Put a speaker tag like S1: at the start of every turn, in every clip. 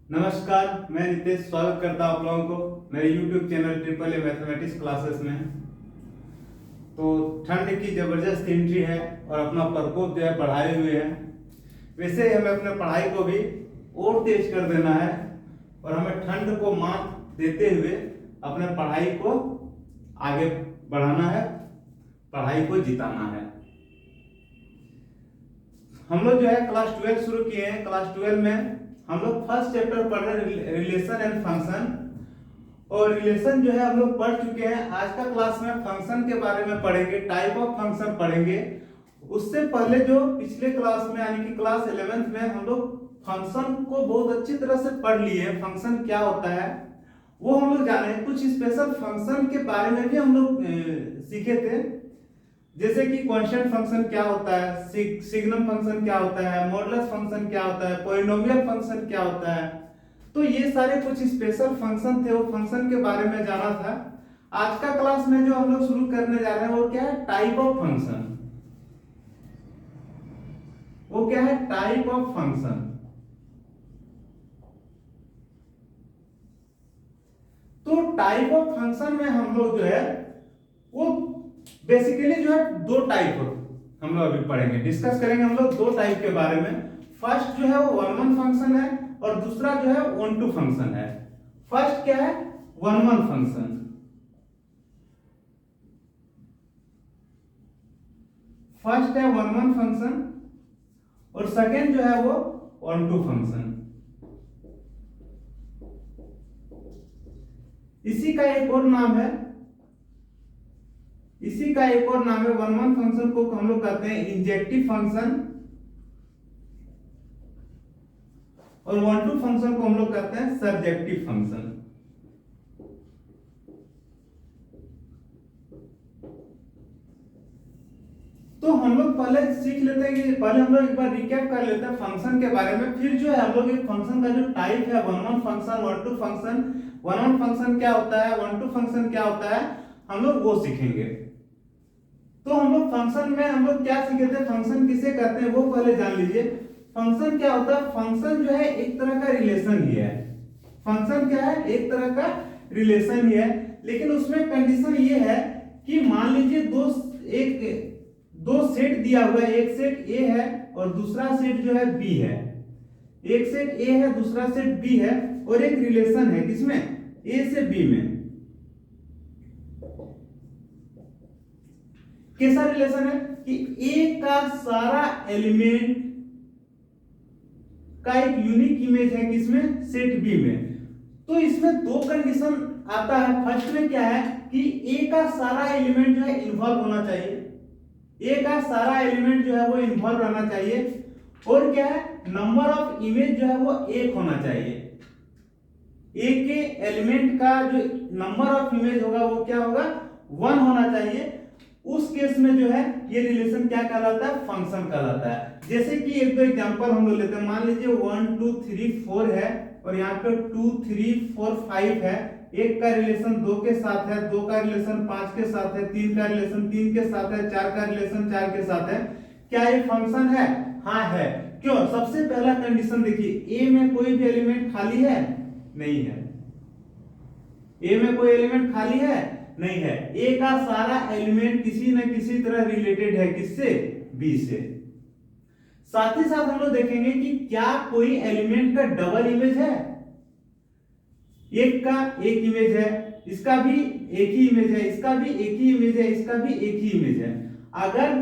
S1: नमस्कार, मैं नितेश स्वागत करता हूँ आप लोगों को मेरे YouTube channel triple A mathematics classes में। तो ठंड की जबरदस्त एंट्री है और अपना प्रकोप जो है बढ़ाए हुए हैं। वैसे हमें अपने पढ़ाई को भी और तेज कर देना है और हमें ठंड को मात देते हुए अपने पढ़ाई को आगे बढ़ाना है, पढ़ाई को जिताना है। हम लोग जो है क्लास 12 शुरू किए हैं। क्लास 12 में हम लोग फर्स्ट चैप्टर पढ़ रहे हैं रिलेशन एंड फंक्शन, और रिलेशन जो है हम लोग पढ़ चुके हैं। आज का क्लास में फंक्शन के बारे में पढ़ेंगे, टाइप ऑफ फंक्शन पढ़ेंगे। उससे पहले जो पिछले क्लास में यानी कि क्लास 11th में हम लोग फंक्शन को बहुत अच्छी तरह से पढ़ लिए हैं। फंक्शन क्या होता है वो हम लोग जाने। कुछ स्पेशल फंक्शन के बारे में भी हम लोग सीखे थे, जैसे कि कांस्टेंट फंक्शन क्या होता है, सिग्नम फंक्शन क्या होता है, मॉडुलस फंक्शन क्या होता है, पॉलिनोमियल फंक्शन क्या होता है। तो ये सारे कुछ स्पेशल फंक्शन थे, वो फंक्शन के बारे में जाना था। आज का क्लास में जो हम लोग शुरू करने जा रहे हैं वो क्या है, टाइप ऑफ फंक्शन। वो क्या है, टाइप ऑफ फंक्शन। तो टाइप ऑफ फंक्शन में हम लोग जो है वो बेसिकली जो है दो टाइप हम लोग अभी पढ़ेंगे, डिस्कस करेंगे हम लोग दो टाइप के बारे में। फर्स्ट जो है वो वन वन फंक्शन है और दूसरा जो है वन टू फंक्शन है। फर्स्ट क्या है, वन वन फंक्शन। फर्स्ट है वन वन फंक्शन और सेकेंड जो है वो वन टू फंक्शन। इसी का एक और नाम है वन वन फंक्शन को हम लोग कहते हैं इंजेक्टिव फंक्शन, और वन टू फंक्शन को हम लोग कहते हैं सर्जेक्टिव फंक्शन। तो हम लोग पहले सीख लेते हैं कि पहले हम लोग एक बार रिकैप कर लेते हैं फंक्शन के बारे में, फिर जो है हम लोग एक फंक्शन का जो टाइप है one one function, one two function, one one function क्या होता है, वन टू फंक्शन क्या होता है, हम लोग वो सीखेंगे। तो हम लोग फंक्शन में हम लोग क्या सीखे थे, फंक्शन किसे कहते हैं वो पहले जान लीजिए। फंक्शन क्या होता है, फंक्शन जो है एक तरह का रिलेशन ही है। फंक्शन क्या है, एक तरह का रिलेशन ही है, लेकिन उसमें कंडीशन ये है कि मान लीजिए दो सेट दिया हुआ है, एक सेट ए है और दूसरा सेट जो है बी है। एक सेट ए है, दूसरा सेट बी है, और एक रिलेशन है किसमें, ए से बी में। कैसा रिलेशन है कि ए का सारा एलिमेंट का एक यूनिक इमेज है किसमें, सेट बी में। तो इसमें दो कंडीशन आता है। फर्स्ट में क्या है कि ए का सारा एलिमेंट जो है इन्वॉल्व होना चाहिए, ए का सारा एलिमेंट जो है वो इन्वॉल्व रहना चाहिए, और क्या है, नंबर ऑफ इमेज जो है वो एक होना चाहिए। ए के एलिमेंट का जो नंबर ऑफ इमेज होगा वो क्या होगा, 1 होना चाहिए। उस केस में जो है ये रिलेशन क्या कहलाता है, फंक्शन कहलाता है। जैसे कि एक दो एग्जांपल हम लोग लेते हैं। मान लीजिए 1 2 3 4 है और यहाँ पे 2 3 4 5 है। एक का रिलेशन 2 के साथ है, 2 का रिलेशन 5 के साथ है, 3 का रिलेशन 3 के साथ है, 4 का रिलेशन 4 के साथ है। क्या ये फंक्शन है? हाँ है। क्यों? सबसे पहला कंडीशन देखिए, ए में कोई भी एलिमेंट खाली है? नहीं है। ए में कोई एलिमेंट खाली है? नहीं है। ए का सारा एलिमेंट किसी न किसी तरह रिलेटेड है किससे, बी से। साथ ही साथ हम लोग देखेंगे कि क्या कोई एलिमेंट का डबल इमेज है। एक का एक इमेज है, इसका भी एक ही इमेज है, इसका भी एक ही इमेज है, इसका भी एक ही इमेज है। अगर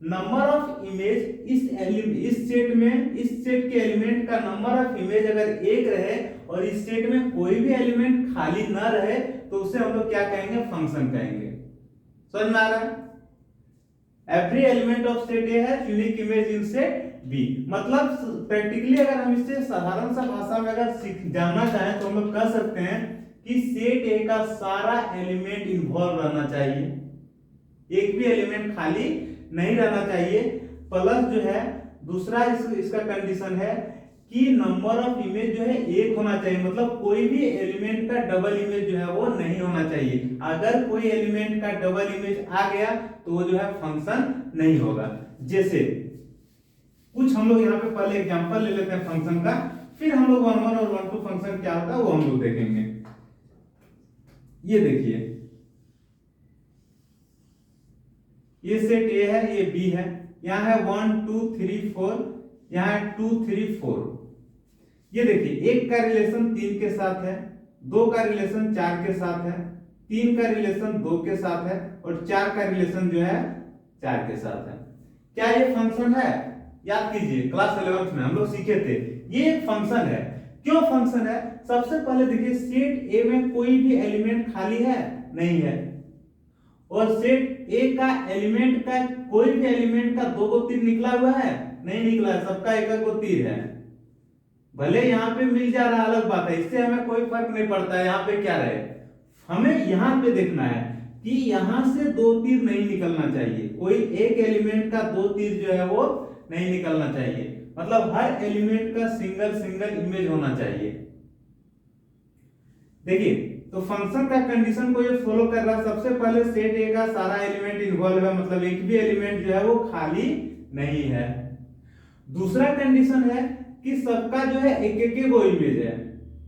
S1: नंबर ऑफ इमेज इस सेट के एलिमेंट का नंबर ऑफ इमेज अगर एक रहे और इस सेट में कोई भी एलिमेंट खाली न रहे तो उसे हम लोग क्या कहेंगे, फंक्शन कहेंगे। समझ में आ रहा है? Every element of set A has unique image in set B. मतलब प्रैक्टिकली अगर हम इसे साधारण सा भाषा में अगर जानना चाहें तो हम लोग कह सकते हैं कि सेट ए का सारा एलिमेंट इन्वॉल्व रहना चाहिए, एक भी एलिमेंट खाली नहीं रहना चाहिए। प्लस जो है दूसरा इसका कंडीशन है कि नंबर ऑफ इमेज जो है एक होना चाहिए, मतलब कोई भी एलिमेंट का डबल इमेज जो है वो नहीं होना चाहिए। अगर कोई एलिमेंट का डबल इमेज आ गया तो वो जो है फंक्शन नहीं होगा। जैसे कुछ हम लोग यहाँ पे पहले एग्जांपल ले लेते हैं फंक्शन का। फिर हम लोग 1 1 और 1 2 फंक्शन क्या होता है वो हम लोग देखेंगे। ये देखिए, ये सेट ए है, ये बी है, यहाँ है 1 2 3 4, यहाँ है 2 3 4। ये देखिए, एक का रिलेशन 3 के साथ है, 2 का रिलेशन 4 के साथ है, 3 का रिलेशन 2 के साथ है और 4 का रिलेशन जो है 4 के साथ है। क्या ये फंक्शन है? याद कीजिए, क्लास 11th में हम लोग सीखे थे, ये एक फंक्शन है। क्यों फंक्शन है? सबसे पहले देखिए, सेट ए में कोई भी एलिमेंट खाली है? नहीं है। और सेट ए का एलिमेंट का कोई भी एलिमेंट का 2 को तीर निकला हुआ है? नहीं निकला है, सबका एक एक को तीर है। भले यहाँ पे मिल जा रहा अलग बात है, इससे हमें कोई फर्क नहीं पड़ता है यहाँ पे क्या रहे, हमें यहाँ पे देखना है कि यहाँ से 2 तीर नहीं निकलना चाहिए, कोई एक एलिमेंट का 2 तीर जो है वो नहीं निकलना चाहिए, मतलब हर एलिमेंट का सिंगल सिंगल इमेज होना चाहिए। देखिए, तो फंक्शन का कंडीशन को ये फॉलो कर रहा है। सबसे पहले सेट ए का सारा एलिमेंट इन्वॉल्व है, मतलब एक भी एलिमेंट जो है वो खाली नहीं है। दूसरा कंडीशन है कि सबका जो है एक एक वो इमेज है,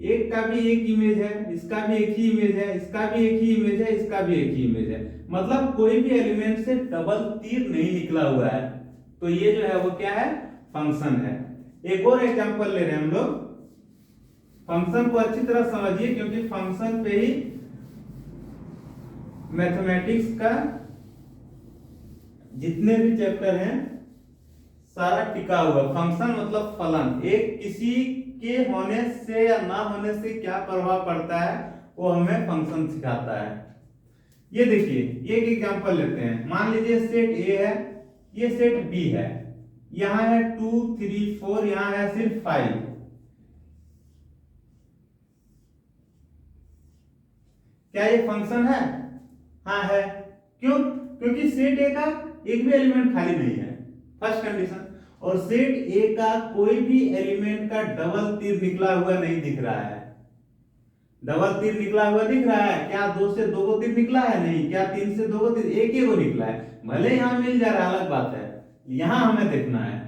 S1: एक का भी एक इमेज है, इसका भी एक ही इमेज है, इसका भी एक ही इमेज है, इसका भी एक ही इमेज है, मतलब कोई भी एलिमेंट से डबल तीर नहीं निकला हुआ है। तो ये जो है वो क्या है? फंक्शन है। एक और एग्जांपल ले रहे हैं हम लोग। फंक्शन को अच्छी तरह समझिए, क्योंकि फंक्शन पे ही मैथमेटिक्स का जितने भी चैप्टर हैं सारा टिका हुआ। फंक्शन मतलब फलन, एक किसी के होने से या ना होने से क्या प्रभाव पड़ता है वो हमें फंक्शन सिखाता है। ये देखिए, ये एक एग्जांपल लेते हैं। मान लीजिए सेट ए है, ये सेट बी है, यहां है 2 3 4, यहां है सिर्फ 5। क्या ये फंक्शन है? हाँ है। क्यों? क्योंकि सेट ए का एक भी एलिमेंट खाली नहीं है, फर्स्ट कंडीशन। और सेट ए का कोई भी एलिमेंट का डबल तीर निकला हुआ नहीं दिख रहा है। डबल तीर निकला हुआ दिख रहा है क्या? 2 से 2 को तीर निकला है? नहीं। क्या 3 से 2 को तीर? एक ही को निकला है। भले यहां मिल जा रहा है अलग बात है, यहां हमें देखना है।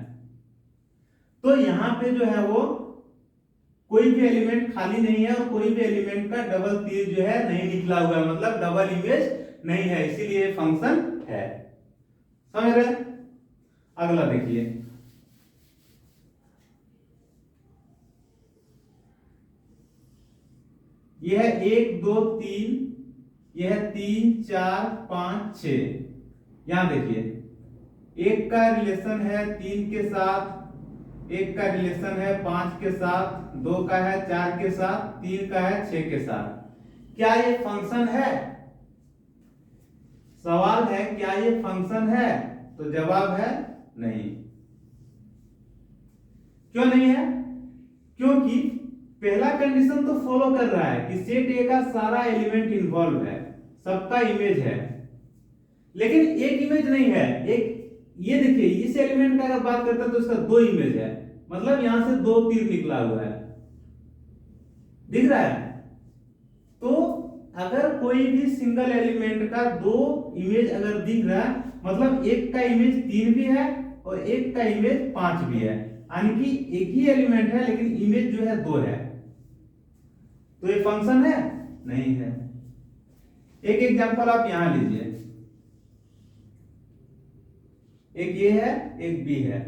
S1: तो यहां पे जो है वो कोई भी एलिमेंट खाली नहीं है और कोई भी एलिमेंट का डबल तीर जो है नहीं निकला हुआ है, मतलब डबल इमेज नहीं है, इसीलिए फंक्शन है। समझ रहे? अगला देखिए, यह है 1 2 3, यह है 3 4 5 6। यहां देखिए, एक का रिलेशन है 3 के साथ, एक का रिलेशन है 5 के साथ, 2 का है 4 के साथ, 3 का है 6 के साथ। क्या ये फंक्शन है? सवाल है, क्या ये फंक्शन है? तो जवाब है नहीं। क्यों नहीं है? क्योंकि पहला कंडीशन तो फॉलो कर रहा है कि सेट ए का सारा एलिमेंट इन्वॉल्व है, सबका इमेज है, लेकिन एक इमेज नहीं है। एक ये देखिए, इस एलिमेंट का अगर बात करते हैं तो इसका 2 इमेज है, मतलब यहां से 2 तीर निकला हुआ है, दिख रहा है। तो अगर कोई भी सिंगल एलिमेंट का 2 इमेज अगर दिख रहा है, मतलब एक का इमेज 3 भी है और एक का इमेज 5 भी है, यानी कि एक ही एलिमेंट है लेकिन इमेज जो है 2 है। तो ये फंक्शन है? नहीं है। एक एग्जांपल आप यहां लीजिए, एक ये है, एक बी है,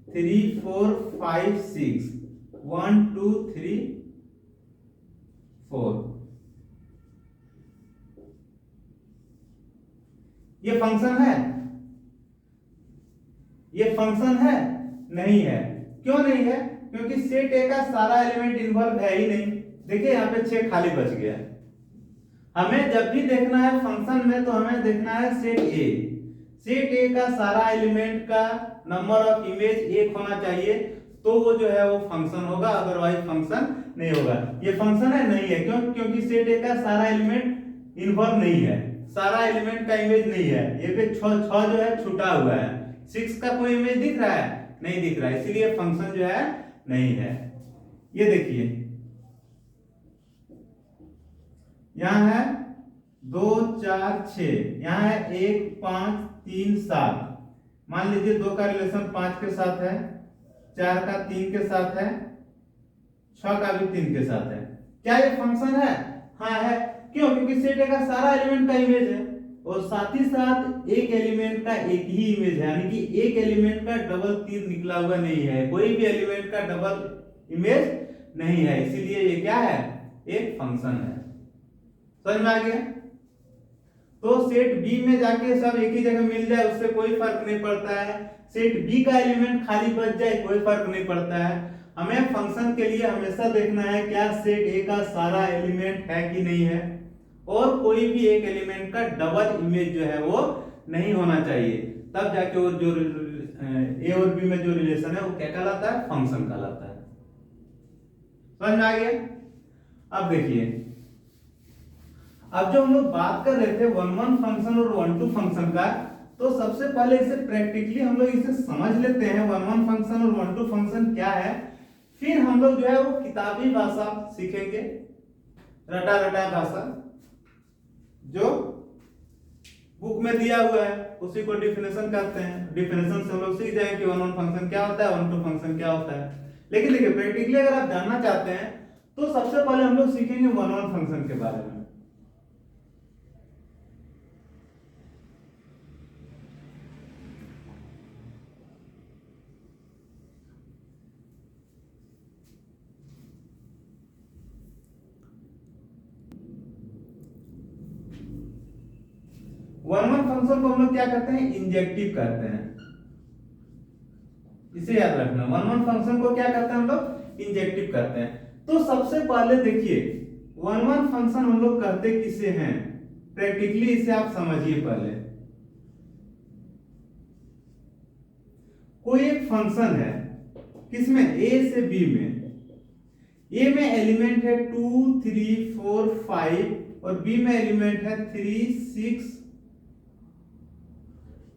S1: 3 4 5 6, 1 2 3 4। ये फंक्शन है? ये फंक्शन है? नहीं है। क्यों नहीं है? क्योंकि सेट ए का सारा एलिमेंट इन्वॉल्व है ही नहीं। देखिए यहाँ पे 6 खाली बच गया। हमें जब भी देखना है फंक्शन में तो हमें देखना है सेट ए। सेट ए का सारा एलिमेंट का नंबर ऑफ इमेज 1 होना चाहिए, तो वो जो है वो फंक्शन होगा, अदरवाइज फंक्शन नहीं होगा। ये फंक्शन है? नहीं है। क्यों? क्योंकि सेट ए का सारा एलिमेंट इन्वॉल्व नहीं है, सारा एलिमेंट का इमेज नहीं है। ये पे 6 जो है छूटा हुआ है, 6 का कोई इमेज दिख रहा है? नहीं दिख रहा है, इसीलिए फंक्शन जो है नहीं है। ये देखिए, यहां है 2 4 6, यहां है 1 5 3 7। मान लीजिए 2 का रिलेशन 5 के साथ है, 4 का 3 के साथ है, 6 का भी 3 के साथ है। क्या ये फंक्शन है? हाँ है। क्यों? क्योंकि सेट ए का सारा एलिमेंट का इमेज है और साथ ही साथ एक एलिमेंट का एक ही इमेज है, यानी कि एक एलिमेंट का डबल तीर निकला हुआ नहीं है, कोई भी एलिमेंट का डबल इमेज नहीं है, इसीलिए ये क्या है? एक फंक्शन है। समझ में आ गया? तो सेट बी में जाके सब एक ही जगह मिल जाए उससे कोई फर्क नहीं पड़ता है, सेट बी का एलिमेंट खाली बच जाए कोई फर्क नहीं पड़ता है। हमें फंक्शन के लिए हमेशा देखना है क्या सेट ए का सारा एलिमेंट है कि नहीं है, और कोई भी एक एलिमेंट का डबल इमेज जो है वो नहीं होना चाहिए, तब जाके वो जो ए और बी में जो रिलेशन है वो क्या कहलाता है? फंक्शन कहलाता है। समझ में आ गया? अब देखिए, अब जो हम लोग बात कर रहे थे वन वन फंक्शन और वन टू फंक्शन का, तो सबसे पहले इसे प्रैक्टिकली हम लोग इसे समझ लेते हैं वन वन फंक्शन और वन टू फंक्शन क्या है, फिर हम लोग जो है वो किताबी भाषा सीखेंगे, रटा रटा भाषा जो बुक में दिया हुआ है उसी को डिफिनेशन करते हैं, डिफिनेशन से हम लोग सीख जाएंगे कि वन वन फंक्शन क्या होता है, वन टू फंक्शन क्या होता है। लेकिन देखिए प्रैक्टिकली अगर आप जानना चाहते हैं तो सबसे पहले हम लोग सीखेंगे वन वन फंक्शन के बारे में। वन वन फंक्शन को हम लोग क्या करते हैं? इंजेक्टिव करते हैं, इसे याद रखना। वन वन फंक्शन को क्या करते हैं हम लोग? इंजेक्टिव करते हैं। तो सबसे पहले देखिए वन वन फंक्शन हम लोग करते किसे हैं, प्रैक्टिकली इसे आप समझिए। पहले कोई एक फंक्शन है किसमें? ए से बी में। ए में एलिमेंट है 2 3 4 5 और बी में एलिमेंट है 3 6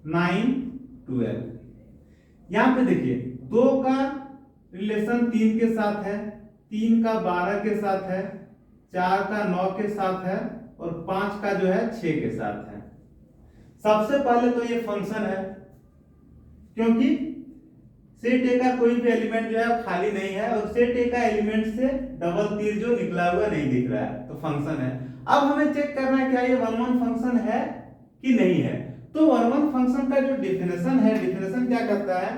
S1: 9 12। यहां पे देखिए 2 का रिलेशन 3 के साथ है, 3 का 12 के साथ है, 4 का 9 के साथ है और 5 का जो है 6 के साथ है। सबसे पहले तो ये फंक्शन है क्योंकि सेट ए का कोई भी एलिमेंट जो है खाली नहीं है और सेट ए का एलिमेंट से डबल तीर जो निकला हुआ नहीं दिख रहा है, तो फंक्शन है। अब हमें चेक करना है क्या ये वन वन फंक्शन है कि नहीं है। तो वन वन फंक्शन का जो डिफिनेशन है, डिफिनेशन क्या करता है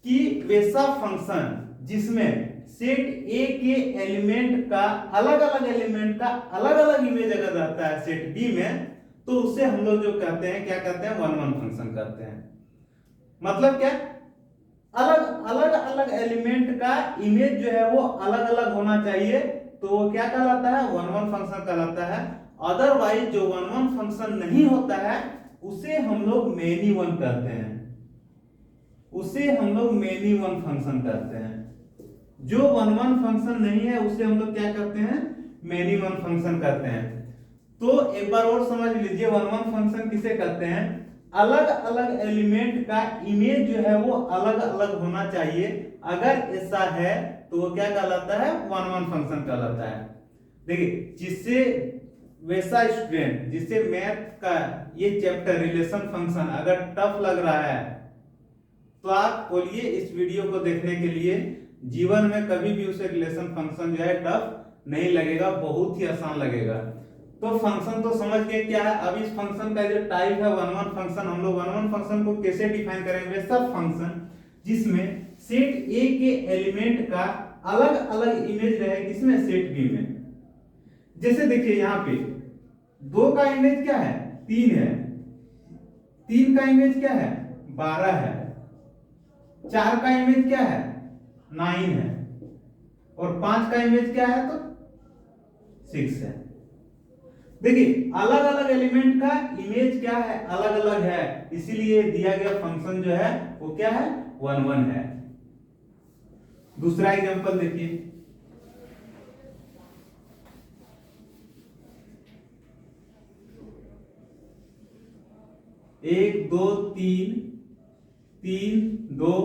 S1: कि वैसा फंक्शन जिसमें सेट ए के एलिमेंट का अलग अलग एलिमेंट का अलग अलग इमेज अगर रहता है सेट बी में, तो उससे हम लोग जो कहते हैं क्या कहते हैं? वन वन फंक्शन कहते हैं। मतलब क्या? अलग अलग अलग एलिमेंट का इमेज जो है वो अलग अलग होना चाहिए, तो वो क्या कहलाता है? वन वन फंक्शन कहलाता है। अदरवाइज जो वन वन फंक्शन नहीं होता है उसे हम लोग मैनी वन कहते हैं, उसे हम लोग मैनी वन फंक्शन कहते हैं। जो वन वन फंक्शन नहीं है उसे हम लोग क्या कहते हैं? मैनी वन फंक्शन कहते हैं। तो एक बार और समझ लीजिए वन वन फंक्शन किसे कहते हैं? अलग अलग एलिमेंट का इमेज जो है वो अलग अलग होना चाहिए, अगर ऐसा है तो वो क्या कहलाता है? वन वन फंक्शन कहलाता है। देखिए जिससे वैसा स्टूडेंट जिससे मैथ का ये चैप्टर रिलेशन फंक्शन अगर टफ लग रहा है तो आप बोलिए इस वीडियो को देखने के लिए, जीवन में कभी भी उसे रिलेशन फंक्शन जो है टफ नहीं लगेगा, बहुत ही आसान लगेगा। तो फंक्शन तो समझ गए क्या है। अब इस फंक्शन का जो टाइप है वन वन फंक्शन, हम लोग वन वन फंक्शन को कैसे डिफाइन करेंगे? सब फंक्शन जिसमें सेट ए के एलिमेंट का अलग अलग इमेज रहे, किसमें? सेट बी में। जैसे देखिए यहाँ पे 2 का इमेज क्या है? 3 है, 3 का इमेज क्या है? 12 है, 4 का इमेज क्या है? 9 है और 5 का इमेज क्या है? तो 6 है। देखिए अलग अलग एलिमेंट का इमेज क्या है? अलग अलग है, इसीलिए दिया गया फंक्शन जो है वो क्या है? वन वन है। दूसरा एग्जांपल देखिए, 1 2 3 3 2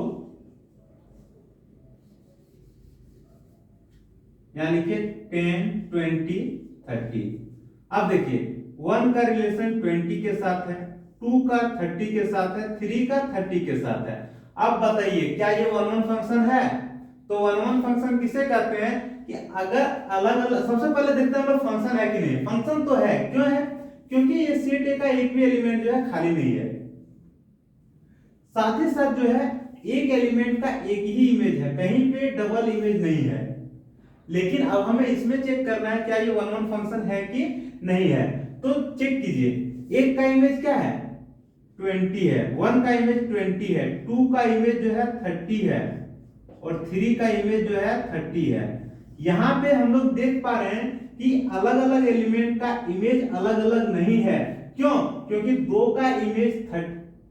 S1: यानी कि 10 20 30। अब देखिए 1 का रिलेशन 20 के साथ है, 2 का 30 के साथ है, 3 का 30 के साथ है। अब बताइए क्या ये वन वन फंक्शन है? तो वन वन फंक्शन किसे कहते हैं कि अगर अलग अलग, सबसे पहले देखते हैं हम लोग फंक्शन है कि नहीं। फंक्शन तो है, क्यों है? क्योंकि ये सेट ए का एक भी एलिमेंट जो है खाली नहीं है। साथ ही साथ जो है एक एलिमेंट का एक ही इमेज है, कहीं पे डबल इमेज नहीं है। लेकिन अब हमें इसमें चेक करना है क्या ये वन वन फंक्शन है कि नहीं है। तो चेक कीजिए, एक का इमेज क्या है 20 है, 1 का इमेज 20 है, 2 का इमेज जो है 30 है और 3 का इमेज जो है 30 है। यहाँ पे हम लोग देख पा रहे हैं कि अलग अलग एलिमेंट का इमेज अलग अलग नहीं है। क्यों? क्योंकि 2 का इमेज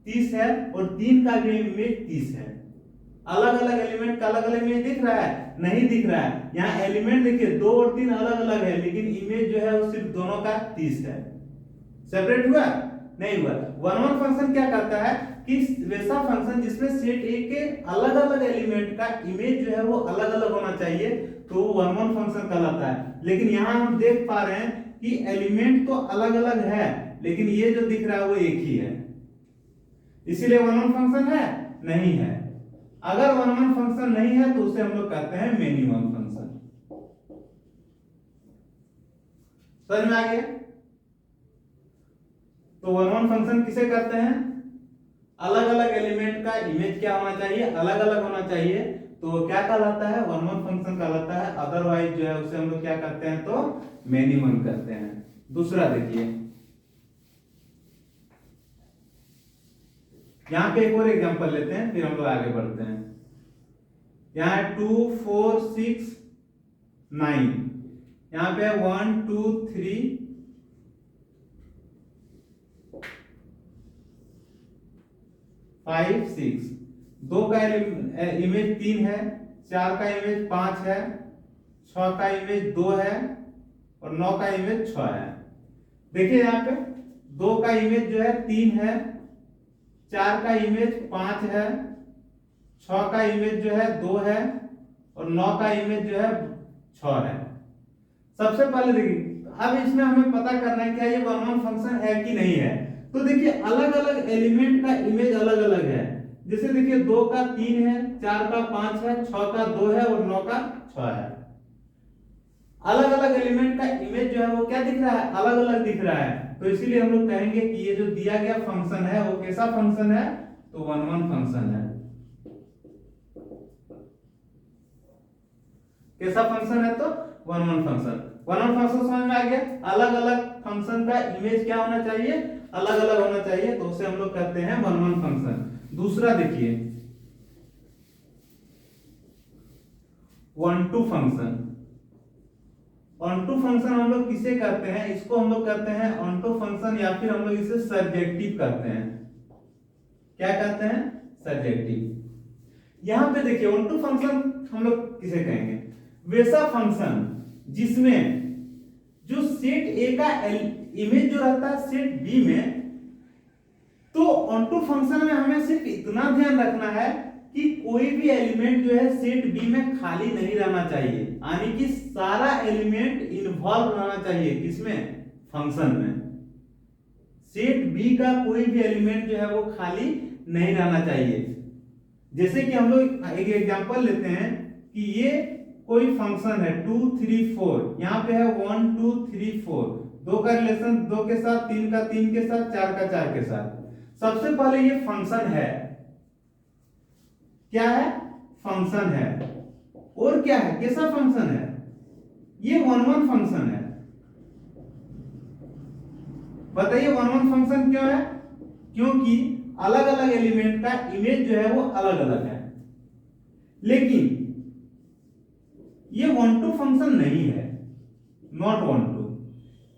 S1: 30 है और 3 का भी इमेज 30 है। अलग अलग एलिमेंट का अलग अलग इमेज दिख रहा है? नहीं दिख रहा है। यहाँ एलिमेंट देखिए 2 और 3 अलग अलग है, लेकिन इमेज जो है वो सिर्फ दोनों का 30 है। सेपरेट हुआ? नहीं हुआ। वन वन फंक्शन क्या करता है कि वैसा फंक्शन जिसमें सेट ए के अलग अलग एलिमेंट का इमेज जो है वो अलग अलग होना चाहिए, तो वो वन वन फंक्शन कहलाता है। लेकिन यहाँ हम देख पा रहे हैं कि एलिमेंट तो अलग अलग है, लेकिन ये जो दिख रहा है वो एक ही है, इसीलिए वन वन फंक्शन है नहीं है। अगर वन वन फंक्शन नहीं है तो उसे हम लोग कहते हैं मेनी वन फंक्शन। समझ में आ गया? तो वन वन फंक्शन किसे कहते हैं? अलग अलग एलिमेंट का इमेज क्या होना चाहिए? अलग अलग होना चाहिए, तो क्या कहलाता है? वन वन फंक्शन कहलाता है। अदरवाइज जो है उसे हम लोग क्या करते हैं? तो मेनी वन करते हैं। दूसरा देखिए, यहां पे एक और एग्जांपल लेते हैं, फिर हम लोग आगे बढ़ते हैं। यहाँ 2 4 6 9, यहाँ पे 1 2 3 5 6। 2 का इमेज 3 है, 4 का इमेज 5 है, 6 का इमेज 2 है और 9 का इमेज 6 है। देखिए यहाँ पे 2 का इमेज जो है 3 है, 4 का इमेज 5 है, 6 का इमेज जो है 2 है और 9 का इमेज जो है 6 है। सबसे पहले देखिए, अब इसमें हमें पता करना है क्या ये वन वन फंक्शन है कि नहीं है। तो देखिए अलग अलग एलिमेंट का इमेज अलग अलग है। जैसे देखिए 2 का 3 है, 4 का 5 है, 6 का 2 है और 9 का 6 है। अलग अलग एलिमेंट का इमेज जो है वो क्या दिख रहा है? अलग अलग दिख रहा है। तो इसीलिए हम लोग कहेंगे कि ये जो दिया गया फंक्शन है वो कैसा फंक्शन है? तो वन वन फंक्शन है। कैसा फंक्शन है? तो one one function. One one function समझ में आ गया? अलग अलग फंक्शन का इमेज क्या होना चाहिए? अलग अलग होना चाहिए, तो उसे हम लोग कहते हैं वन वन फंक्शन। दूसरा देखिए, one two function. One two function हम लोग किसे कहते हैं? इसको हम लोग कहते हैं वन टू फंक्शन, या फिर हम लोग इसे सर्जेक्टिव कहते हैं। क्या कहते हैं? सर्जेक्टिव। यहां पे देखिए वन टू फंक्शन हम लोग किसे कहेंगे? वैसा फंक्शन जिसमें जो सेट ए का इमेज जो रहता है सेट बी में, तो ऑनटू फंक्शन में हमें सिर्फ इतना ध्यान रखना है कि कोई भी एलिमेंट जो है सेट बी में खाली नहीं रहना चाहिए, यानी कि सारा एलिमेंट इन्वॉल्व रहना चाहिए। किसमें? फंक्शन में। सेट बी का कोई भी एलिमेंट जो है वो खाली नहीं रहना चाहिए। जैसे कि हम लोग एक एग्जांपल लेते हैं कि ये कोई फंक्शन है 2 3 4, यहाँ पे है 1 2 3 4, 2 का रिलेशन 2 के साथ, 3 का 3 के साथ, 4 का 4 के साथ। सबसे पहले ये फंक्शन है। क्या है? फंक्शन है। और क्या है? कैसा फंक्शन है? ये वन वन फंक्शन है। बताइए वन वन फंक्शन क्यों है? क्योंकि अलग अलग एलिमेंट का इमेज जो है वो अलग अलग है। लेकिन ये वन टू फंक्शन नहीं है, नॉट वन टू।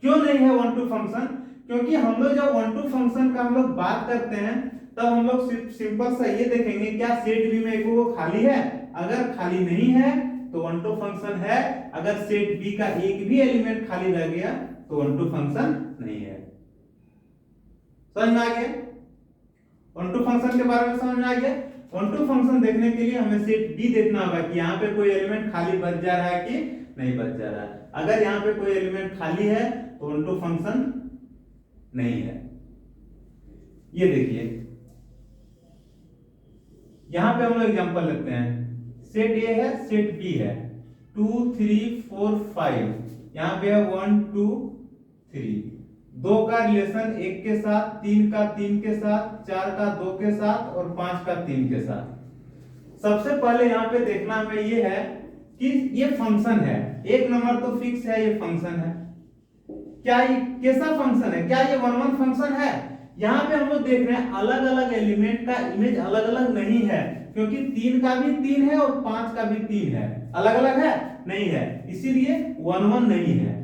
S1: क्यों नहीं है वन टू फंक्शन? क्योंकि हम लोग जब वन टू फंक्शन का हम लोग बात करते हैं तब हम लोग सिर्फ सिंपल सा ये देखेंगे क्या सेट बी में एक वो खाली है। अगर खाली नहीं है तो वन टू फंक्शन है। अगर सेट बी का एक भी एलिमेंट खाली रह गया तो वन टू फंक्शन नहीं है। समझ में आ गया? वन टू फंक्शन के बारे में समझ में आ गया? वन टू फंक्शन देखने के लिए हमें सेट बी देखना होगा कि यहाँ पे कोई एलिमेंट खाली बच जा रहा है कि नहीं बच जा रहा है। अगर यहाँ पे कोई एलिमेंट खाली है तो वन टू फंक्शन नहीं है। ये देखिए यहाँ पे हम लोग एग्जांपल लेते हैं, सेट ए है, सेट बी है। 2 3 4 5, यहाँ पे है 1 2 3, 2 का रिलेशन 1 के साथ, 3 का 3 के साथ, 4 का 2 के साथ और 5 का 3 के साथ। सबसे पहले यहाँ पे देखना हमें ये है कि ये फंक्शन है, एक नंबर तो फिक्स है, ये फंक्शन है। क्या ये कैसा फंक्शन है? क्या ये वन वन फंक्शन है? यहाँ पे हम लोग देख रहे हैं अलग अलग एलिमेंट का इमेज अलग अलग नहीं है, क्योंकि 3 का भी 3 है और 5 का भी 3 है। अलग अलग है? नहीं है, इसीलिए वन वन नहीं है।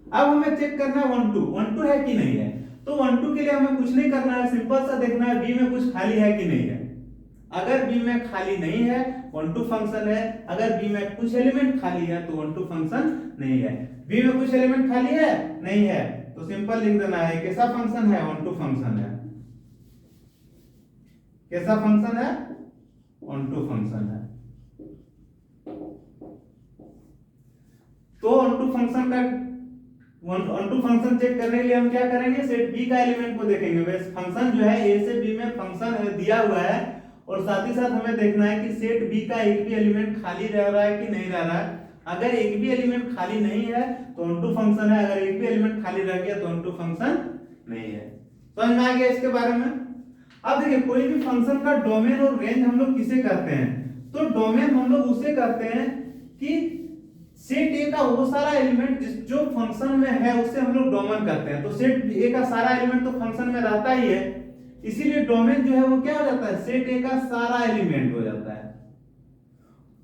S1: अब हमें चेक करना है 1 2, 1 2 है कि नहीं है। तो 1 2 के लिए हमें कुछ नहीं करना है, सिंपल सा देखना है बी में कुछ खाली है कि नहीं है। अगर बी में खाली नहीं है 1 2 फंक्शन है, अगर बी में कुछ एलिमेंट खाली है तो 1 2 फंक्शन नहीं है। बी में कुछ एलिमेंट खाली है नहीं है, तो सिंपल लिख देना है कैसा फंक्शन है, 1 2 फंक्शन है। कैसा फंक्शन है? 1 2 फंक्शन है। तो 1 2 फंक्शन का 1 2 फंक्शन चेक करने के लिए हम क्या करेंगे, सेट बी का एलिमेंट को देखेंगे। वैसे फंक्शन जो है ए से बी में फंक्शन दिया हुआ है, और साथ ही साथ हमें देखना है कि सेट बी का एक भी एलिमेंट खाली रह रहा है कि नहीं रह रहा है। अगर एक भी एलिमेंट खाली नहीं है तो 1 2 फंक्शन है, अगर एक भी एलिमेंट खाली रह गया तो 1 2 फंक्शन नहीं है। समझ में आ गया इसके बारे में? अब देखिए कोई भी फंक्शन का डोमेन और रेंज हम लोग किसे करते हैं, तो डोमेन हम लोग उसे करते हैं कि सेट ए का वो सारा एलिमेंट जो फंक्शन में है उसे हम लोग डोमेन करते हैं। तो सेट ए का सारा एलिमेंट तो फंक्शन में रहता ही है, इसीलिए डोमेन जो है वो क्या हो जाता है, सेट ए का सारा एलिमेंट हो जाता है।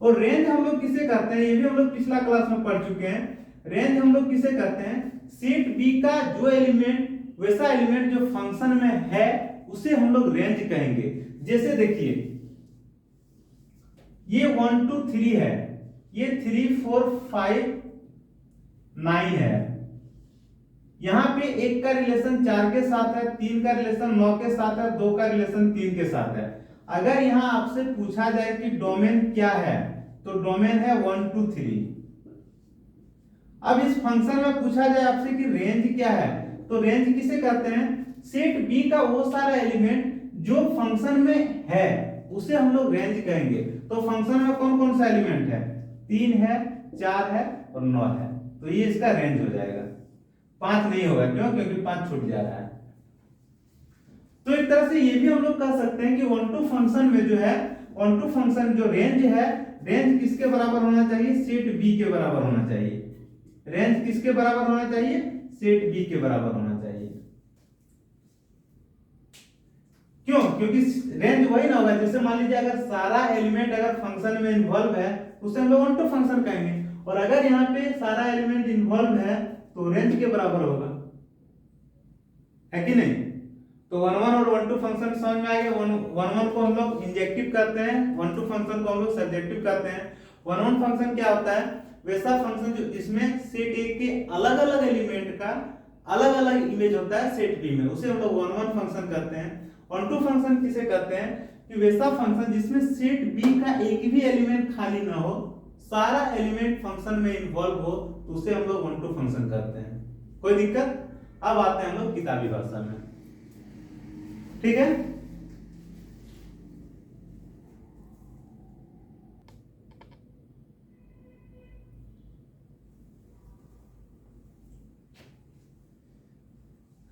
S1: और रेंज हम लोग किसे करते हैं, ये भी हम लोग पिछला क्लास में पढ़ चुके हैं। रेंज हम लोग किसे करते हैं, सेट बी का जो एलिमेंट वैसा एलिमेंट जो फंक्शन में है उसे हम लोग रेंज कहेंगे। जैसे देखिए ये 1 2 3 है, ये 3 4 5 9 है, यहां पे 1 का रिलेशन 4 के साथ है, 3 का रिलेशन 9 के साथ है, 2 का रिलेशन 3 के साथ है। अगर यहां आपसे पूछा जाए कि डोमेन क्या है, तो डोमेन है 1 2 3। अब इस फंक्शन में पूछा जाए आपसे कि रेंज क्या है, तो रेंज किसे करते हैं, सेट बी का वो सारा एलिमेंट जो फंक्शन में है उसे हम लोग रेंज कहेंगे। तो फंक्शन में कौन कौन सा एलिमेंट है, 3 है, 4 है और 9 है, तो ये इसका रेंज हो जाएगा। 5 नहीं होगा, क्यों? क्योंकि 5 छूट जा रहा है। तो एक तरह से ये भी हम लोग कह सकते हैं कि 1 2 फंक्शन में जो है 1 2 फंक्शन जो रेंज है, रेंज किसके बराबर होना चाहिए, सेट बी के बराबर होना चाहिए। रेंज किसके बराबर होना चाहिए, सेट बी के बराबर होना चाहिए। क्यों? क्योंकि रेंज वही ना होगा, जैसे मान लीजिए अगर सारा एलिमेंट अगर फंक्शन में इन्वॉल्व है तो उसे हम लोग 1 2 फंक्शन कहेंगे, और अगर यहाँ पे सारा एलिमेंट इन्वॉल्व है तो रेंज के बराबर होगा, है कि नहीं? तो 1 1 और 1 2 फंक्शन समझ में आ गया। 1 1 को हम लोग इंजेक्टिव करते हैं, 1 2 फंक्शन को हम लोग सब्जेक्टिव करते हैं। 1 1 फंक्शन क्या होता है, वैसा फंक्शन जो जिसमें सेट ए के अलग अलग एलिमेंट का अलग अलग इमेज होता है सेट बी में, उसे हम लोग 1 1 फंक्शन करते हैं। 1 2 फंक्शन किसे कहते हैं, कि वैसा फंक्शन जिसमें सेट बी का एक भी एलिमेंट खाली ना हो, सारा एलिमेंट फंक्शन में इन्वॉल्व हो, तो उसे हम लोग 1 2 फंक्शन करते हैं। कोई दिक्कत? अब आते हैं हम लोग किताबी भाषा में, ठीक है?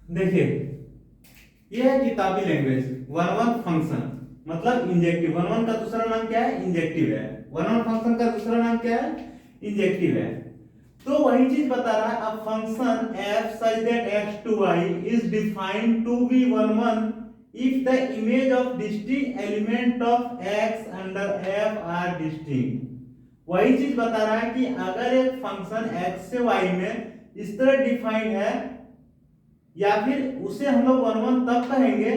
S1: देखिए ये है किताबी लैंग्वेज। 1 1 फंक्शन मतलब इंजेक्टिव। 1 1 का दूसरा नाम क्या है, इंजेक्टिव है। 1 1 फंक्शन का दूसरा नाम क्या है, इंजेक्टिव है। तो वही चीज बता रहा है, अब function f such that x to y is defined to be 1 1 if the image of distinct element of x under f are distinct। वही चीज बता रहा है कि अगर एक फंक्शन x से y में इस तरह डिफाइंड है, या फिर उसे हम लोग 1 1 तब कहेंगे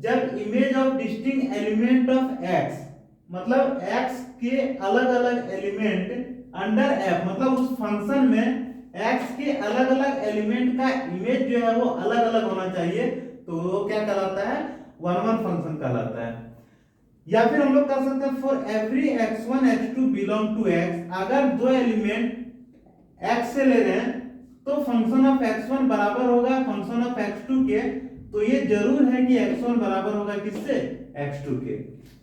S1: जब image of distinct element of x, मतलब x के अलग अलग एलिमेंट अंडर f, मतलब उस फंक्शन में x के अलग अलग एलिमेंट का इमेज जो है वो अलग अलग होना चाहिए, तो वो क्या कहलाता है, 1 1 फंक्शन कहलाता है। या फिर हम लोग कर सकते हैं for every x1 x2 belong to x, अगर दो एलिमेंट x से ले रहे हैं तो फंक्शन ऑफ x1 बराबर होगा फंक्शन ऑफ x2 के, तो ये जरूर है कि x1 बराबर होगा किससे, x2 के।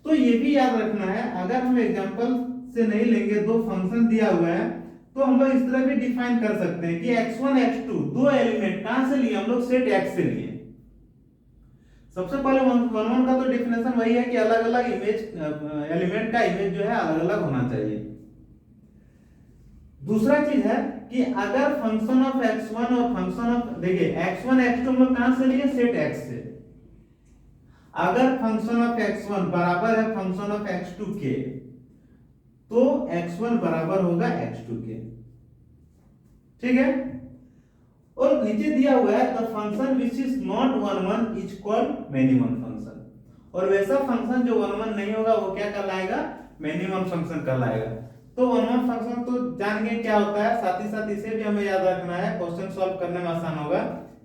S1: तो ये भी याद रखना है, अगर हम एग्जांपल से नहीं लेंगे, दो फंक्शन दिया हुआ है, तो हम लोग इस तरह भी डिफाइन कर सकते हैं कि x1 x2 दो एलिमेंट कहां से लिए, हम लोग सेट x से लिए। सबसे पहले वन का तो डेफिनेशन वही है कि अलग अलग इमेज एलिमेंट का इमेज जो है अलग अलग होना चाहिए। दूसरा चीज है कि अगर फंक्शन ऑफ x1 और फंक्शन ऑफ, देखिए x1 x2 हम लोग कहां से लिए, सेट x से। अगर फंक्शन ऑफ x1 बराबर है फंक्शन ऑफ x2 के, तो x1 बराबर होगा x2 के, ठीक है। और नीचे दिया हुआ है the function which is not 1 1 is called minimum function, और वैसा फंक्शन जो 1 1 नहीं होगा वो क्या कहलाएगा, मिनिमम फंक्शन कहलाएगा। तो 1 1 फंक्शन तो जान गए क्या होता है, साथ ही साथ इसे भी हमें याद रखना है, क्वेश्चन सॉल्व करने में आसान होगा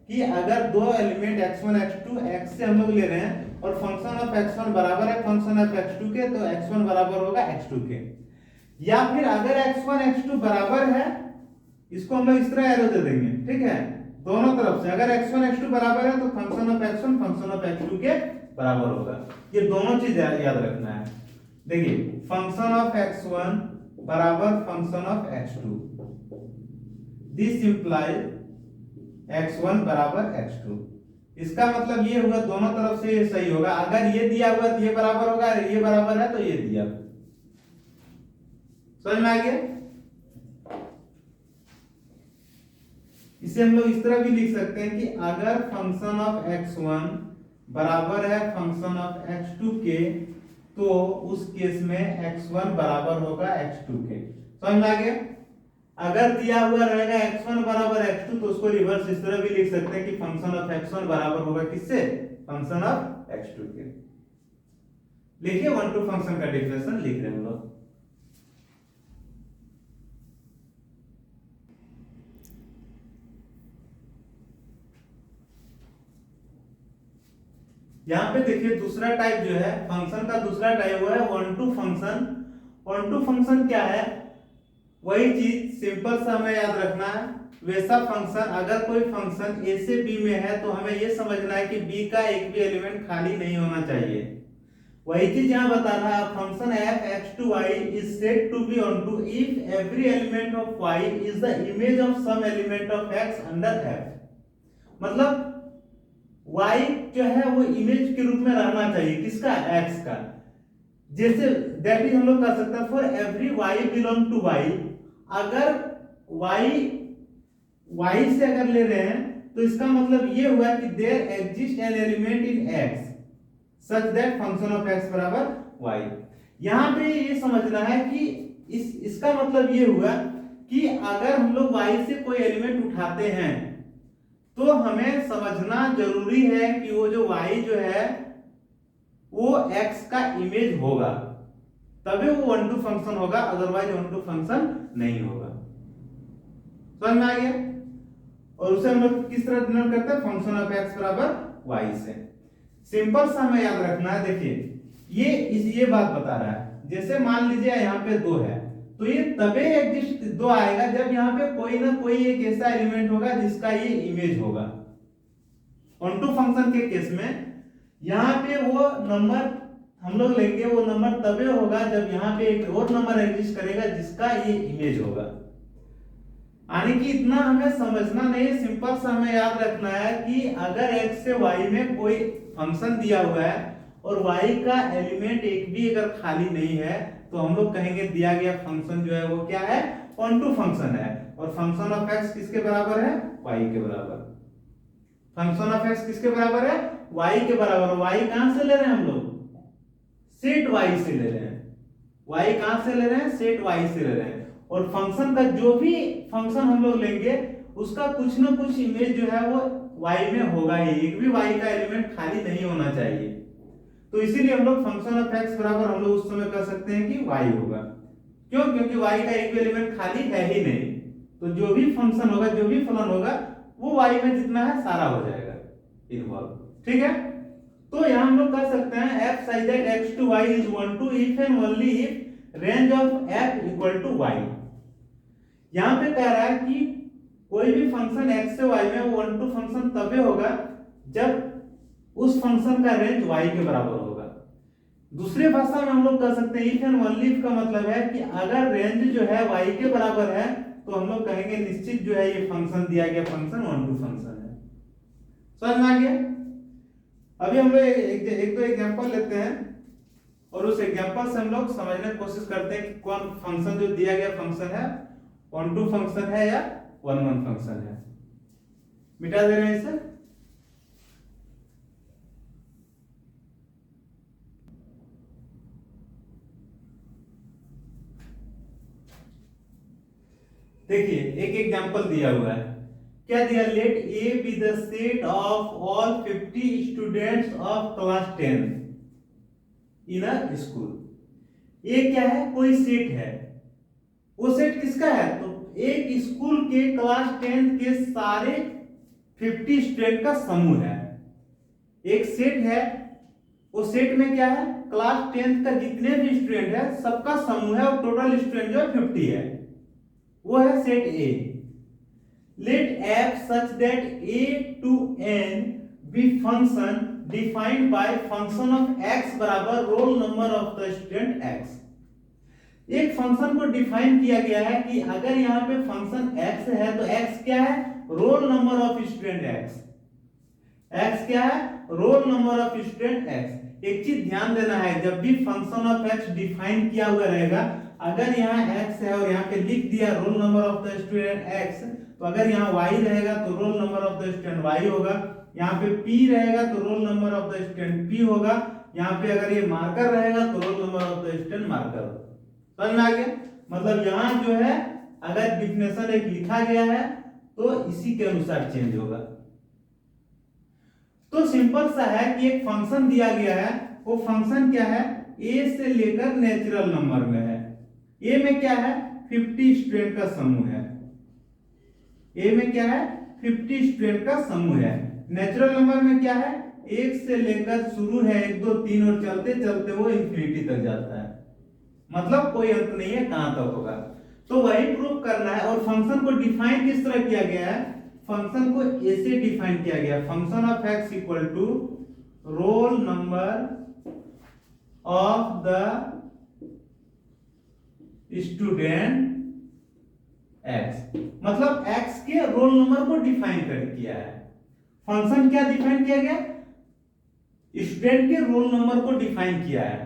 S1: कि अगर दो एलिमेंट x1 x2 x से हम लोग ले रहे हैं और फंक्शन ऑफ x1 बराबर है फंक्शन ऑफ x2 के, तो x1 बराबर होगा x2 के। या फिर अगर x1 x2 बराबर है, इसको हम लोग इस तरह एरो दे देंगे, ठीक है, दोनों तरफ से अगर x1 x2 बराबर है तो function of x1 function of x2 के बराबर होगा। ये दोनों चीज याद रखना है। देखिए फंक्शन ऑफ x1 बराबर function of x2, this implies x1 बराबर x2। इसका मतलब ये होगा दोनों तरफ से ये सही होगा, अगर ये दिया हुआ तो ये बराबर होगा, ये बराबर है तो ये दिया। समझ में आ गया? इसे हम लोग इस तरह भी लिख सकते हैं कि अगर फंक्शन ऑफ x1 बराबर है फंक्शन ऑफ x2 के, तो उस केस में x1 बराबर होगा x2 के। समझ में आ गया? अगर दिया हुआ रहेगा x1 बराबर x2 तो उसको रिवर्स इस तरह भी लिख सकते हैं कि फंक्शन ऑफ x1 बराबर होगा किससे, फंक्शन ऑफ x2 के। लिखिए 1 2 फंक्शन का डेफिनेशन लिख रहे हैं हम लोग। यहां पे देखिए दूसरा टाइप जो है फंक्शन का, दूसरा टाइप हुआ है 1 2 फंक्शन। 1 2 फंक्शन क्या है, वही चीज सिंपल सा हमें याद रखना है। वैसा फंक्शन, अगर कोई फंक्शन a से b में है तो हमें यह समझना है कि b का एक भी एलिमेंट खाली नहीं होना चाहिए। वही चीज यहां बता रहा है, function f x to y is said to be onto if every element of y is the image of some element of x under f। मतलब y जो है वो इमेज के रूप में रहना चाहिए, किसका, x का। जैसे दैट इज हम लोग कर सकते हैं for every y belong to y, अगर y से अगर ले रहे हैं तो इसका मतलब ये हुआ कि there exist an element in x such that function of x बराबर y। यहां पे ये समझना है कि इसका मतलब ये हुआ कि अगर हम लोग y से कोई एलिमेंट उठाते हैं तो हमें समझना जरूरी है कि वो जो y जो है वो x का इमेज होगा, तभी वो 1 2 फंक्शन होगा, अदरवाइज 1 2 फंक्शन नहीं होगा। समझ में आ गया? और उसे हम लोग किस तरह डिनोट करते हैं, फंक्शन ऑफ x बराबर y से। सिंपल सा हमें याद रखना है। देखिए ये बात बता रहा है, जैसे मान लीजिए यहाँ पे 2 है तो ये तबे एग्जिस्ट 2 आएगा जब यहाँ पे कोई ना कोई एक ऐसा एलिमेंट होगा जिसका ये इमेज होगा। 1 2 फंक्शन के केस में यहाँ पे वो नंबर हम लोग लेंगे, वो नंबर तबे होगा जब यहाँ पे एक और नंबर एग्जिस्ट करेगा जिसका ये इमेज होगा। यानी कि इतना हमें समझना नहीं, सिंपल सा हमें याद रखना है कि अगर x से y में कोई फंक्शन दिया हुआ है और y का एलिमेंट एक भी अगर खाली नहीं है तो हम लोग कहेंगे दिया गया फंक्शन जो है वो क्या है, 1 2 फंक्शन है। और फंक्शन ऑफ x किसके बराबर है, y के बराबर। फंक्शन ऑफ x किसके बराबर है, y के बराबर। y कहां से ले रहे हैं हम लोग, सेट y से ले रहे हैं। y कहां से ले रहे हैं, सेट y से ले रहे हैं। और फंक्शन का जो भी फंक्शन हम लोग लेंगे उसका कुछ ना कुछ इमेज जो है वो y में होगा ही, एक भी y का एलिमेंट खाली नहीं होना चाहिए। तो इसीलिए हम लोग फंक्शन ऑफ x बराबर हम लोग उस समय कह सकते हैं कि y होगा। क्यों, क्योंकि y का एक भी एलिमेंट खाली है ही नहीं, तो जो भी फंक्शन होगा, जो भी फलन होगा वो y में जितना है सारा हो जाएगा इन्वॉल्व। ठीक है, तो यहां हम लोग कह सकते हैं f such that x to y is 1 2 if and only if range of f equal to y। यहां पे कह रहा है कि कोई भी फंक्शन x से y में वो 1 2 फंक्शन तबे होगा जब उस फंक्शन का रेंज y के बराबर होगा। दूसरे भाषा में हम लोग कह सकते हैं इफ एंड ओनली इफ का मतलब है कि अगर रेंज जो है y के बराबर है तो हम लोग कहेंगे निश्चित जो है ये फंक्शन दिया गया फंक्शन वन टू फंक्शन है। समझ में आ गया? अभी हम लोग एक दो एग्जांपल लेते हैं और उस एग्जांपल से हम लोग समझने की कोशिश करते हैं कि कौन फंक्शन जो दिया गया फंक्शन है वन टू फंक्शन है या वन वन फंक्शन है। मिटा दे रहे हैं इसे। देखिए एक एग्जांपल दिया हुआ है, क्या दिया, let A be the set of all 50 students of class 10 in a school. ये क्या है, कोई सेट है। वो सेट किसका है, तो एक स्कूल के क्लास 10 के सारे 50 स्टूडेंट का समूह है। एक सेट है, वो सेट में क्या है, क्लास 10 का जितने भी स्टूडेंट है सबका समूह है और टोटल स्टूडेंट जो है 50 है, वो है set A. Let F such that A to N B function defined by function of X बराबर roll number of the student X. एक फंक्शन को डिफाइन किया गया है कि अगर यहाँ पे फंक्शन x है तो x क्या है, role number of student x। x क्या है, role number of student x। एक चीज ध्यान देना है, जब भी फंक्शन ऑफ x डिफाइन किया हुआ रहेगा, अगर यहाँ x है और यहाँ पे लिख दिया role number of the student x, तो अगर यहाँ y रहेगा तो role number of the student y होगा, यहाँ पे p रहेगा तो role number of the student p होगा, यहाँ पे अगर ये मार्कर रहेगा तो role number of the student marker होगा। समझ में आ गया? मतलब यहाँ जो है अगर डिफिनेशन एक लिखा गया है तो इसी के अनुसार चेंज होगा। तो सिंपल सा है कि एक फंक्शन दिया गया है, वो फंक्शन क्या है, ए से लेकर नेचुरल नंबर में है। ए में क्या है, 50 स्टूडेंट का समूह है। ए में क्या है, 50 स्टूडेंट का समूह है। नेचुरल नंबर में क्या है, एक से लेकर शुरू है 1 2 3 और चलते चलते वो इंफिनिटी तक जाता है, मतलब कोई अंत नहीं है कहां तक होगा। तो वही प्रूफ करना है। और फंक्शन को डिफाइन किस तरह किया गया है, फंक्शन को ऐसे डिफाइन किया गया, function of x equal to roll number of the student x। मतलब x के रोल नंबर को डिफाइन कर किया है। फंक्शन क्या डिफाइन किया गया, स्टूडेंट के रोल नंबर को डिफाइन किया है।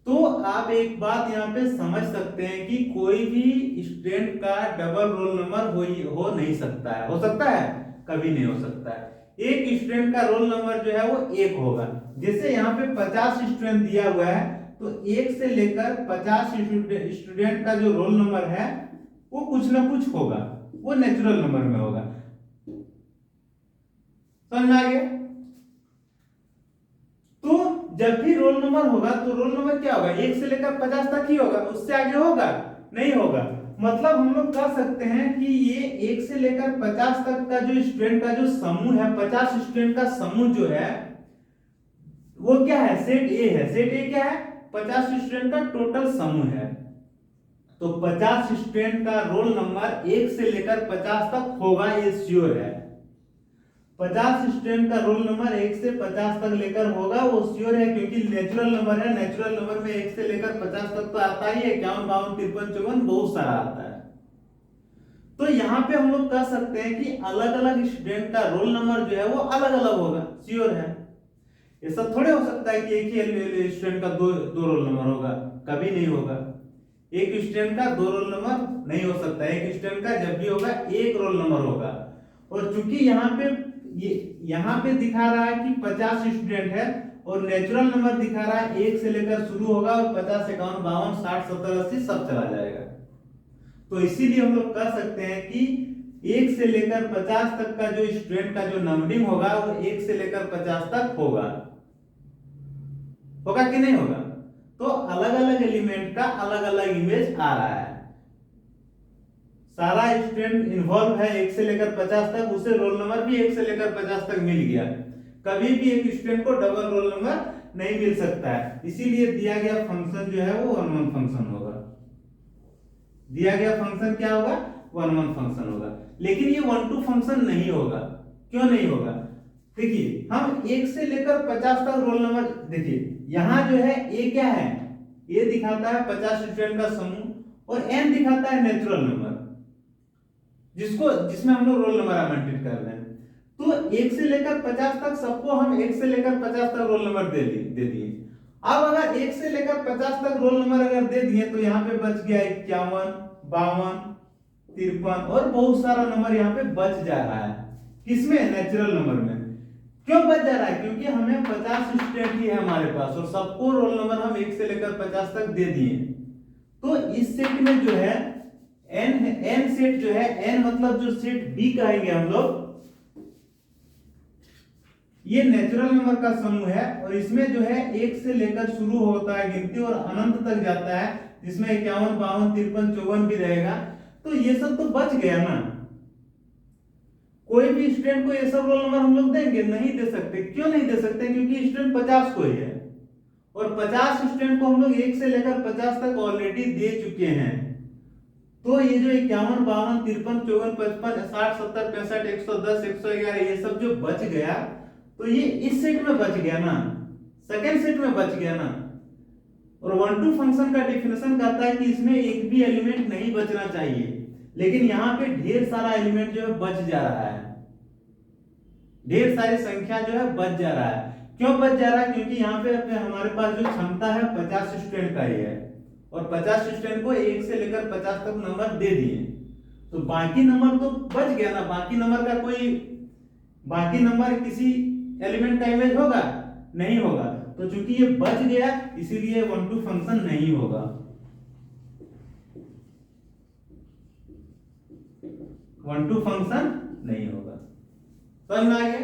S1: तो आप एक बात यहाँ पे समझ सकते हैं कि कोई भी स्टूडेंट का डबल रोल नंबर हो नहीं सकता है। हो सकता है? कभी नहीं हो सकता है। एक स्टूडेंट का रोल नंबर जो है वो 1 होगा। जैसे यहाँ पे 50 स्टूडेंट दिया हुआ है तो 1 से लेकर 50 स्टूडेंट का जो रोल नंबर है वो कुछ ना कुछ होगा, वो नेचुरल नंबर में होगा। समझ में आ गया? तो जब भी रोल नंबर होगा तो रोल नंबर क्या होगा, 1 से लेकर 50 तक ही होगा, उससे आगे होगा नहीं होगा। मतलब हम लोग कह सकते हैं कि ये 1 से लेकर 50 तक का जो स्टूडेंट का जो समूह है, 50 स्टूडेंट का समूह जो है वो क्या है, सेट ए है। सेट ए क्या है, 50 स्टूडेंट का टोटल समूह है। तो 50 स्टूडेंट का रोल नंबर 1 से लेकर 50 तक होगा, ये श्योर है। 50 स्टूडेंट का रोल नंबर 1 से 50 तक लेकर होगा, वो श्योर है, क्योंकि नेचुरल नंबर है। नेचुरल नंबर में 1 से लेकर 50 तक तो आता ही है, 51 52 53 54 बहुत सारा आता है। तो यहाँ पे हम लोग कह सकते हैं कि अलग अलग स्टूडेंट का रोल नंबर जो है वो अलग अलग होगा, श्योर है। ऐसा थोड़े हो सकता है कि एक ही स्टूडेंट का दो रोल नंबर होगा, कभी नहीं होगा। एक स्टूडेंट का 2 रोल नंबर नहीं हो सकता, एक स्टूडेंट का जब भी होगा 1 रोल नंबर होगा। और चूंकि यहाँ पे दिखा रहा है कि 50 स्टूडेंट है और नेचुरल नंबर दिखा रहा है 1 से लेकर शुरू होगा और 50 51 52 60 70 80 सब चला जाएगा। तो इसीलिए हम लोग कह सकते हैं कि 1 से लेकर 50 तक का जो स्टूडेंट का जो नंबरिंग होगा वो 1 से लेकर 50 तक होगा कि नहीं होगा। तो अलग अलग एलिमेंट का अलग अलग इमेज आ रहा है। सारा स्टूडेंट इन्वॉल्व है 1 से लेकर 50 तक, उसे रोल नंबर भी 1 से लेकर 50 तक मिल गया। कभी भी एक स्टूडेंट को डबल रोल नंबर नहीं मिल सकता है, इसीलिए दिया गया फंक्शन जो है वो 1 1 फंक्शन होगा। दिया गया फंक्शन क्या होगा, 1 1 फंक्शन होगा। लेकिन ये 1 2 फंक्शन नहीं होगा। क्यों नहीं होगा, देखिए हम 1 से लेकर 50 तक रोल नंबर, देखिए यहां जो है ए क्या है, ए दिखाता है 50 स्टूडेंट का समूह और एन दिखाता है नेचुरल नंबर, जिसमें हम लोग रोल नंबर आवंटित कर रहे हैं। तो 1 से लेकर 50 तक सबको हम 1 से लेकर 50 तक रोल नंबर दे दिए। अब अगर 1 से लेकर 50 तक रोल नंबर अगर दे दिए तो यहाँ पे बच गया 51, 52, 53 और बहुत सारा नंबर यहाँ पे बच जा रहा है। किसमें, नेचुरल नंबर में। क्यों बच जा रहा है, क्योंकि हमें 50 स्टूडेंट ही है हमारे पास और सबको रोल नंबर हम 1 से लेकर 50 तक दे दिए। तो इस सेट में जो है एन सेट जो है, एन मतलब जो सेट बी कहेंगे हम लोग, ये नेचुरल नंबर का समूह है और इसमें जो है 1 से लेकर शुरू होता है गिनती और अनंत तक जाता है, जिसमें 51, 52, 53, 54 भी रहेगा। तो ये सब तो बच गया ना। कोई भी स्टूडेंट को ये सब रोल नंबर हम लोग देंगे, नहीं दे सकते। क्यों नहीं दे सकते, क्योंकि स्टूडेंट 50 को ही है और 50 स्टूडेंट को हम लोग 1 से लेकर 50 तक ऑलरेडी दे चुके हैं। तो ये जो 51, 52, 53, 54, 55, 60, 70, 65, 110, 111 ये सब जो बच गया, तो ये इस सेट में बच गया ना, सेकेंड सेट में बच गया ना। और 1 to फंक्शन का डेफिनेशन कहता है कि इसमें एक भी एलिमेंट नहीं बचना चाहिए, लेकिन यहाँ पे ढेर सारा एलिमेंट जो है बच जा रहा है, ढेर सारी संख्या जो है बच जा रहा है। क्यों बच जा रहा है, क्योंकि यहाँ पे हमारे पास जो क्षमता है 50 स्टूडेंट का ही है और 50 स्टूडेंट को 1 से लेकर 50 तक नंबर दे दिए, तो बाकी नंबर तो बच गया ना। बाकी नंबर किसी एलिमेंट का इमेज होगा, नहीं होगा। तो चूंकि ये बच गया इसीलिए 1 to फंक्शन नहीं होगा। 1 to फंक्शन नहीं होगा, समझ में आ गया।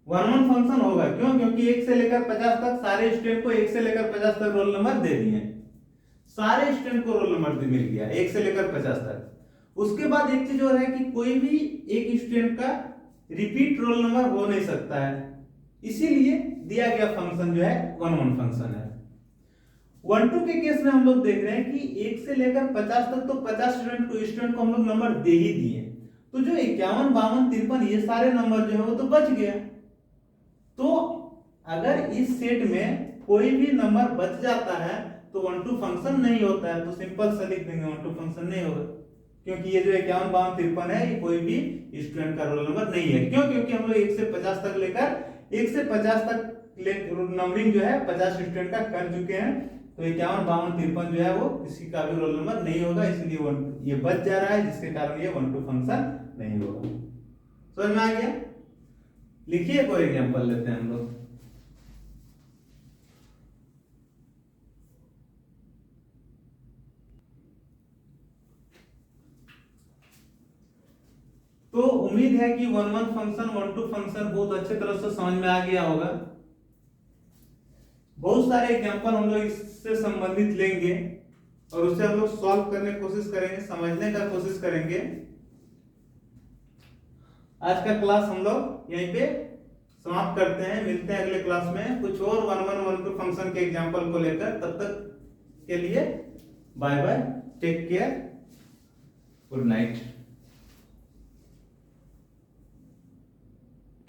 S1: 1 फंक्शन होगा, क्यों, क्योंकि 1 से लेकर 50 तक सारे स्टूडेंट को 1 से लेकर 50 तक रोल नंबर दे दिए, सारे स्टूडेंट को रोल नंबर मिल गया 1 से लेकर 50 तक। उसके बाद एक चीज और है कि कोई भी एक स्टूडेंट का रिपीट रोल नंबर हो नहीं सकता है, इसीलिए दिया गया फंक्शन जो है 1 फंक्शन है। 1 2 के केस में हम लोग देख रहे हैं कि 1 से लेकर 50 तक तो 50 स्टूडेंट को हम लोग नंबर दे ही दिए, तो जो 51, 52, 53 ये सारे नंबर जो है वो तो बच गया। तो अगर इस सेट में कोई भी नंबर बच जाता है तो 1 to फंक्शन नहीं होता है, तो सिंपल सा लिख देंगे 1 to फंक्शन नहीं होगा, क्योंकि ये जो 51, 52, 53 है ये कोई भी स्टूडेंट का रोल नंबर नहीं है। क्यों, क्योंकि हम लोग 1 से 50 तक लेकर 1 से 50 तक नंबरिंग जो है 50 स्टूडेंट का कर चुके हैं, तो 51, 52, 53 जो है वो किसी का भी रोल नंबर नहीं होगा, इसलिए ये बच जा रहा है, जिसके कारण ये 1 to फंक्शन नहीं होगा। समझ में आ गया। लिखिए कोई एग्जांपल लेते हैं हम लोग। तो उम्मीद है कि 1 फंक्शन 1 to फंक्शन बहुत अच्छे तरह से समझ में आ गया होगा। बहुत सारे एग्जांपल हम लोग इससे संबंधित लेंगे और उसे हम लोग सॉल्व करने की कोशिश करेंगे, समझने का कोशिश करेंगे। आज का क्लास हम लोग यहीं पे समाप्त करते हैं, मिलते हैं अगले क्लास में कुछ और 1 to फंक्शन के एग्जांपल को लेकर। तब तक के लिए bye bye, take care, good night.